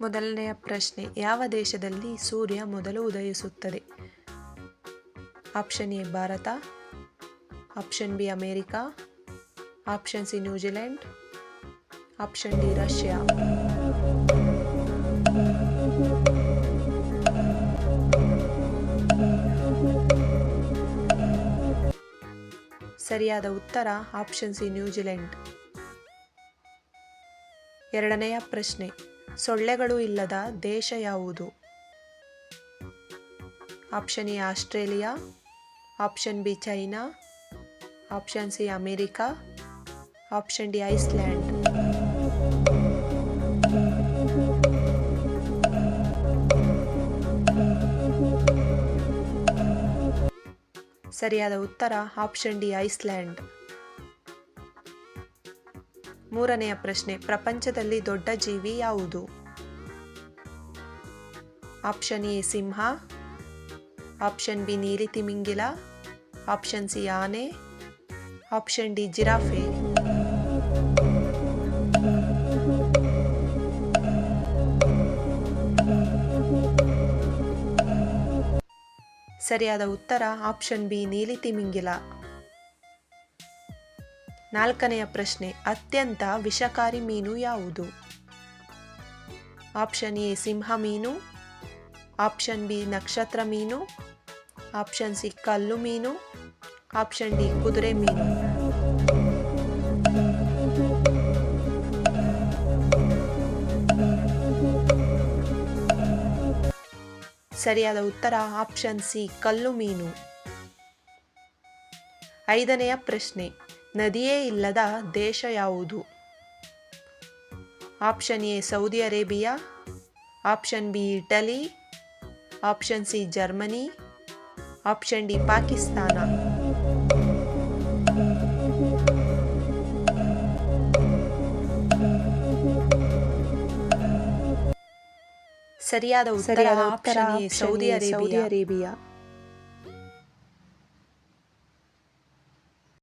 ಮೊದಲನೆಯ ಪ್ರಶ್ನೆ, ಯಾವ ದೇಶದಲ್ಲಿ ಸೂರ್ಯ ಮೊದಲು ಉದಯಿಸುತ್ತದೆ? Option A Bharat, option B America, option C New Zealand, option D Russia. ಸರಿಯಾದ ಉತ್ತರ ಆಪ್ಷನ್ ಸಿ ನ್ಯೂಜಿಲೆಂಡ್. ಎರಡನೆಯ ಪ್ರಶ್ನೆ, ಸೊಳ್ಳೆಗಳು ಇಲ್ಲದ ದೇಶ ಯಾವುದು? Option A Australia, option B China, option C America, option D Iceland. ಸರಿಯಾದ ಉತ್ತರ ಆಪ್ಷನ್ ಡಿ ಐಸ್ಲ್ಯಾಂಡ್. ಮೂರನೆಯ ಪ್ರಶ್ನೆ, ಪ್ರಪಂಚದಲ್ಲಿ ದೊಡ್ಡ ಜೀವಿ ಯಾವುದು? Option A Simha, option B ನೀಲಿ ತಿಮಿಂಗಿಲ, ಆಪ್ಷನ್ ಸಿ ಆನೆ, ಆಪ್ಷನ್ ಡಿ ಜಿರಾಫೆ. ಸರಿಯಾದ ಉತ್ತರ ಆಪ್ಷನ್ ಬಿ ನೀಲಿ ತಿಮಿಂಗಿಲ. ನಾಲ್ಕನೆಯ ಪ್ರಶ್ನೆ, ಅತ್ಯಂತ ವಿಷಕಾರಿ ಮೀನು ಯಾವುದು? ಆಪ್ಷನ್ ಎ ಸಿಂಹ ಮೀನು, ಆಪ್ಷನ್ ಬಿ ನಕ್ಷತ್ರ ಮೀನು, ಆಪ್ಷನ್ ಸಿ ಕಲ್ಲು ಮೀನು, ಆಪ್ಷನ್ ಡಿ ಕುದುರೆ ಮೀನು. ಸರಿಯಾದ ಉತ್ತರ ಆಪ್ಷನ್ ಸಿ ಕಲ್ಲು ಮೀನು. ಐದನೆಯ ಪ್ರಶ್ನೆ, ನದಿಯೇ ಇಲ್ಲದ ದೇಶ ಯಾವುದು? Option A Saudi Arabia, option B Italy, option C Germany, option D Pakistan. ಸರಿಯಾದ ಉತ್ತರ ಆಪ್ಷನ್ ಎ ಸೌದಿ ಅರೇಬಿಯಾ.